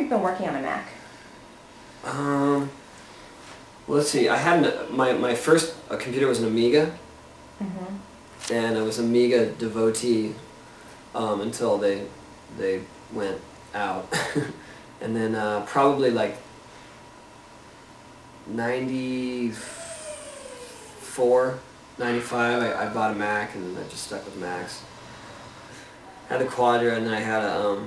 you been working on a Mac? Well, let's see. I had my first computer was an Amiga, and I was Amiga devotee until they went out, and then probably like 94, 95, I bought a Mac, and I just stuck with Macs. I had the Quadra, and then I had a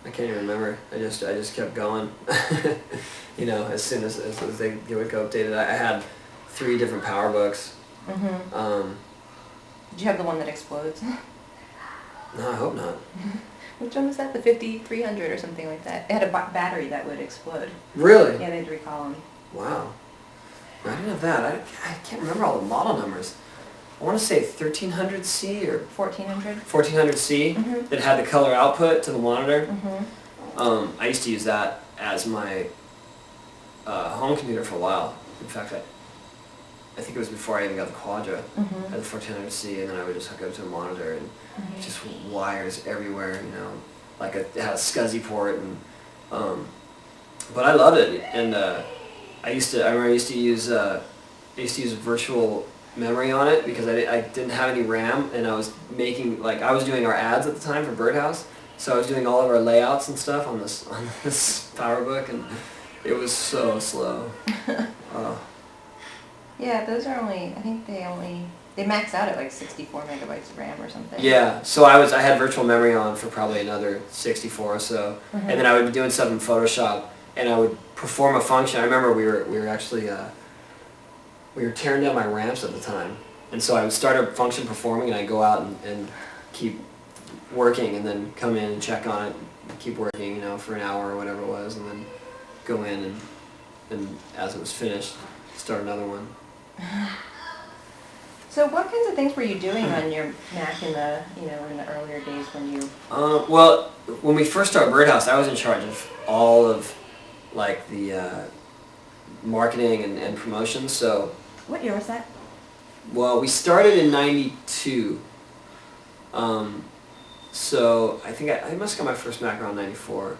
I can't even remember. I just kept going. You know, as soon as they would go updated. I had 3 different PowerBooks. Did you have the one that explodes? No, I hope not. Which one was that? The 5300 or something like that. It had a battery that would explode. Really? Yeah, they had to recall them. Wow. No, I didn't have that. I can't remember all the model numbers. I want to say 1300C or 1400. 1400C that had the color output to the monitor. I used to use that as my home computer for a while. In fact, I think it was before I even got the Quadra. I had the 1400C, and then I would just hook up to a monitor, and just wires everywhere. You know, like it had a SCSI port, and but I loved it. And I remember I used to use virtual memory on it because I didn't have any RAM, and I was making, like, I was doing our ads at the time for Birdhouse, so I was doing all of our layouts and stuff on this PowerBook, and it was so slow. Yeah, those are only, I think they max out at like 64 megabytes of RAM or something. Yeah, so I had virtual memory on for probably another 64 or so, and then I would be doing stuff in Photoshop, and I would perform a function. I remember we were actually we were tearing down my ramps at the time, and so I would start a function performing, and I'd go out and keep working, and then come in and check on it, keep working, you know, for an hour or whatever it was, and then go in and as it was finished, start another one. So what kinds of things were you doing on your Mac in the earlier days when you? Well, when we first started Birdhouse, I was in charge of all of like the marketing and promotions. So. What year was that? Well, we started in '92. So I think I must have got my first Mac around '94.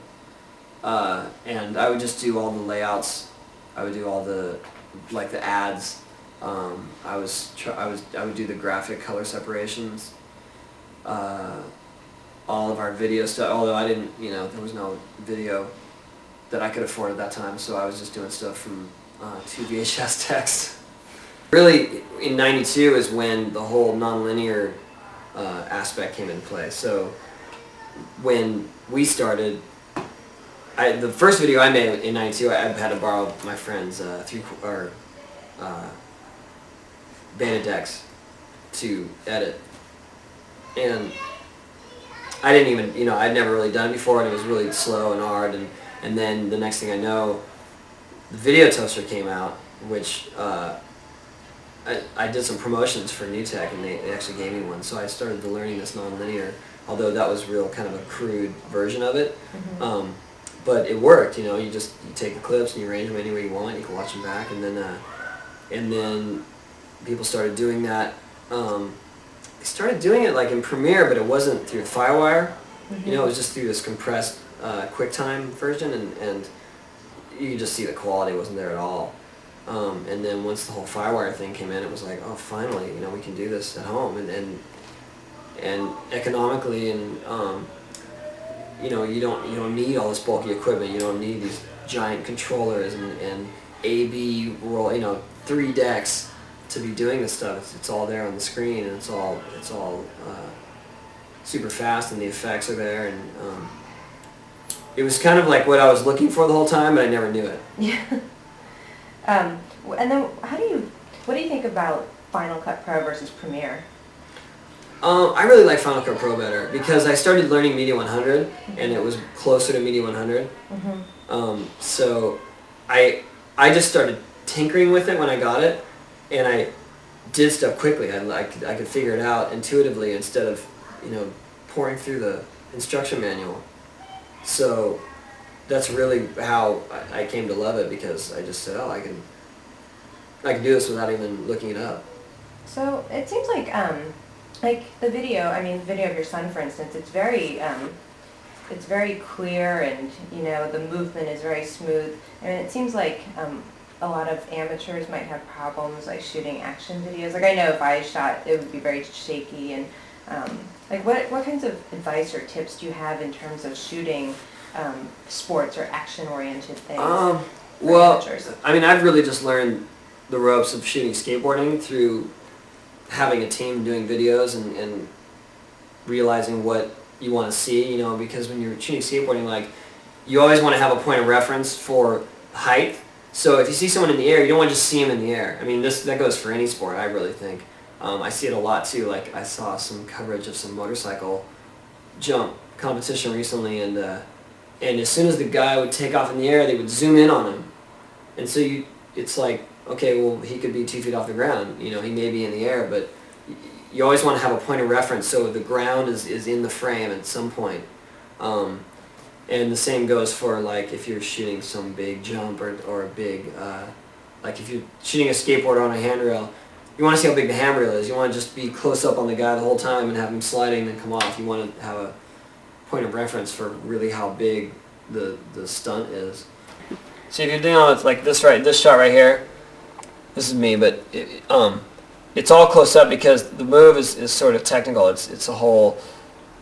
And I would just do all the layouts. I would do all the ads. I would do the graphic color separations. All of our video stuff. Although I didn't, there was no video that I could afford at that time, so I was just doing stuff from 2 VHS text. Really, in '92 is when the whole nonlinear aspect came into play. So when we started, the first video I made in '92, I had to borrow my friend's beta decks to edit, and I didn't even, I'd never really done it before, and it was really slow and hard, and then the next thing I know, the video toaster came out, which I did some promotions for New Tech, and they actually gave me one, so I started learning this nonlinear, although that was real kind of a crude version of it. But it worked, you take the clips and you arrange them any way you want, you can watch them back, and then people started doing that. They started doing it like in Premiere, but it wasn't through FireWire. It was just through this compressed QuickTime version, and you could just see the quality wasn't there at all. And then once the whole FireWire thing came in, it was like, oh, finally, we can do this at home, and economically, and you don't need all this bulky equipment. You don't need these giant controllers and A/B roll, 3 decks to be doing this stuff. It's all there on the screen, and it's all super fast, and the effects are there, and it was kind of like what I was looking for the whole time, but I never knew it. Yeah. And then what do you think about Final Cut Pro versus Premiere? I really like Final Cut Pro better because I started learning Media 100, and it was closer to Media 100. So I just started tinkering with it when I got it, and I did stuff quickly. I could figure it out intuitively instead of pouring through the instruction manual. So that's really how I came to love it, because I just said, oh, I can do this without even looking it up. So it seems like Like the video, I mean, the video of your son, for instance, it's very clear, and you know the movement is very smooth. And it seems like a lot of amateurs might have problems like shooting action videos. Like I know if I shot, it would be very shaky. And like what kinds of advice or tips do you have in terms of shooting sports or action-oriented things? Well, amateurs? I mean, I've really just learned the ropes of shooting skateboarding through having a team doing videos and realizing what you want to see, you know, because when you're shooting skateboarding, like, you always want to have a point of reference for height. So if you see someone in the air, you don't want to just see them in the air. I mean, that goes for any sport, I really think. I see it a lot too. Like, I saw some coverage of some motorcycle jump competition recently, and as soon as the guy would take off in the air, they would zoom in on him. And so it's like, okay, well, he could be 2 feet off the ground. You know, he may be in the air, but you always want to have a point of reference so the ground is in the frame at some point. And the same goes for, like, if you're shooting some big jump or a big, like if you're shooting a skateboarder on a handrail, you want to see how big the handrail is. You want to just be close up on the guy the whole time and have him sliding and come off. You want to have a point of reference for really how big the stunt is. See, if you're dealing with like this shot right here, this is me, but it's all close up because the move is sort of technical. There's a whole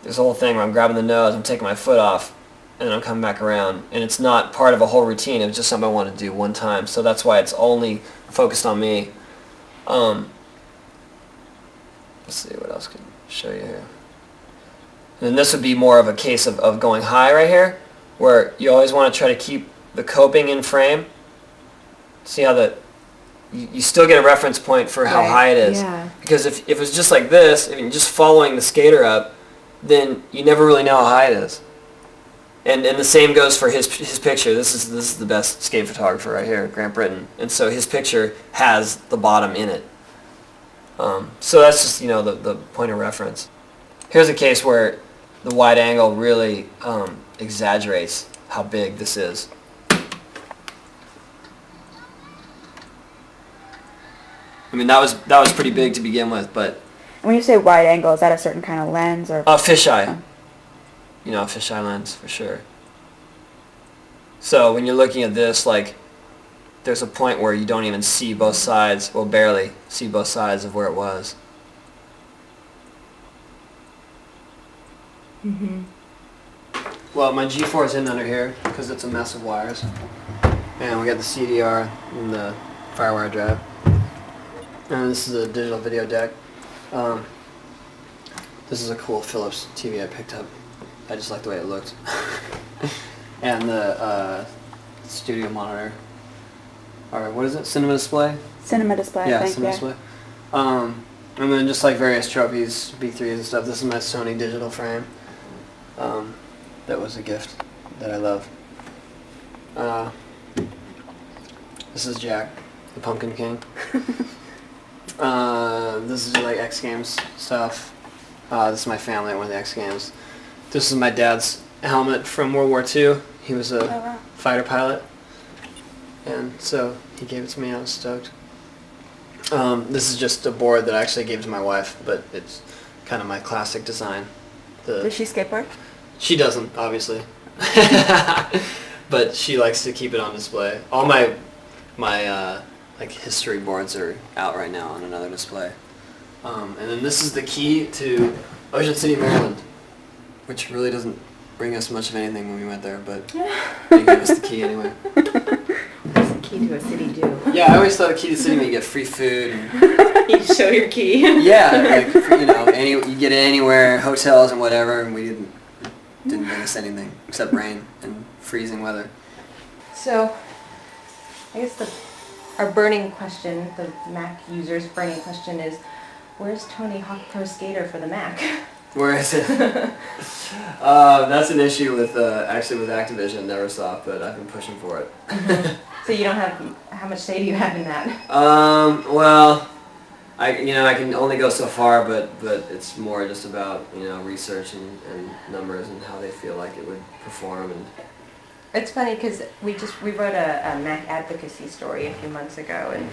thing where I'm grabbing the nose, I'm taking my foot off, and I'm coming back around, and it's not part of a whole routine. It was just something I wanted to do one time, so that's why it's only focused on me. Let's see what else can I show you here. And this would be more of a case of going high right here, where you always want to try to keep the coping in frame. See how you still get a reference point for how high it is. Yeah. Because if it was just like this, if you're just following the skater up, then you never really know how high it is. And the same goes for his picture. This is the best skate photographer right here, Grant Britton. And so his picture has the bottom in it. So that's just, you know, the point of reference. Here's a case where the wide angle really exaggerates how big this is. I mean, that was pretty big to begin with, but When you say wide angle, is that a certain kind of lens or? fisheye. You know, fisheye lens for sure. So when you're looking at this, like, there's a point where you don't even see both sides, well, barely see both sides of where it was. Mm-hmm. Well, my G4 is hidden under here because it's a mess of wires. And we got the CDR and the FireWire drive. And this is a digital video deck. This is a cool Philips TV I picked up. I just like the way it looked. And the studio monitor. Or what is it? Cinema display? Cinema display, Yeah, I think, cinema display. And then just like various trophies, B3s and stuff. This is my Sony digital frame. That was a gift that I love. This is Jack, the Pumpkin King. This is like X Games stuff. This is my family at one of the X Games. This is my dad's helmet from World War II. He was a fighter pilot. And so he gave it to me. I was stoked. This is just a board that I actually gave to my wife, but it's kind of my classic design. Does she skateboard? She doesn't, obviously. But she likes to keep it on display. All my like history boards are out right now on another display. And then this is the key to Ocean City, Maryland, which really doesn't bring us much of anything when we went there, but they gave us the key anyway. What's the key to a city do? Yeah, I always thought a key to the city meant you get free food. And You show your key. yeah, like, you know, you get it anywhere, hotels and whatever, and we didn't bring us anything except rain and freezing weather. So, I guess our burning question, the Mac user's burning question is, where's Tony Hawk Pro Skater for the Mac? Where is it? That's an issue with actually with Activision, Neversoft, but I've been pushing for it. So you don't have, how much say do you have in that? Well, I can only go so far, but it's more just about research and numbers and how they feel like it would perform, and It's funny because we wrote a Mac advocacy story a few months ago, and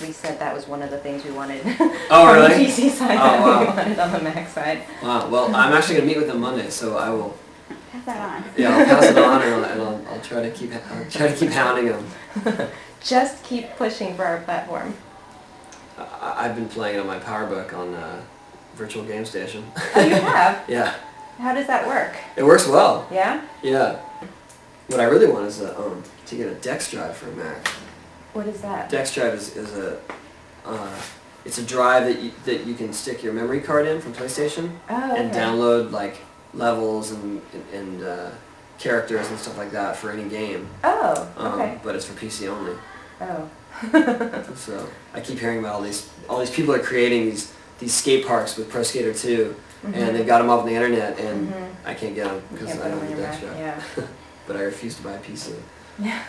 we said that was one of the things we wanted Oh, on really? the PC side Oh, that wow. we wanted on the Mac side. Wow. Well, I'm actually gonna meet with them Monday, so I will. Pass that on. Yeah, I'll pass it on, and I'll try to keep hounding them. Just keep pushing for our platform. I've been playing it on my PowerBook on Virtual Game Station. Oh, you have? Yeah. How does that work? It works well. Yeah? Yeah. What I really want is to get a Dex drive for a Mac. What is that? Dex drive is a it's a drive that you can stick your memory card in from PlayStation Oh, and okay. download like levels and characters and stuff like that for any game. Oh, okay. But it's for PC only. Oh. So I keep hearing about all these people are creating these skate parks with Pro Skater 2, and they've got them up on the internet, and I can't get them because I don't have a Dex drive. Yeah. But I refuse to buy a PC. Yeah.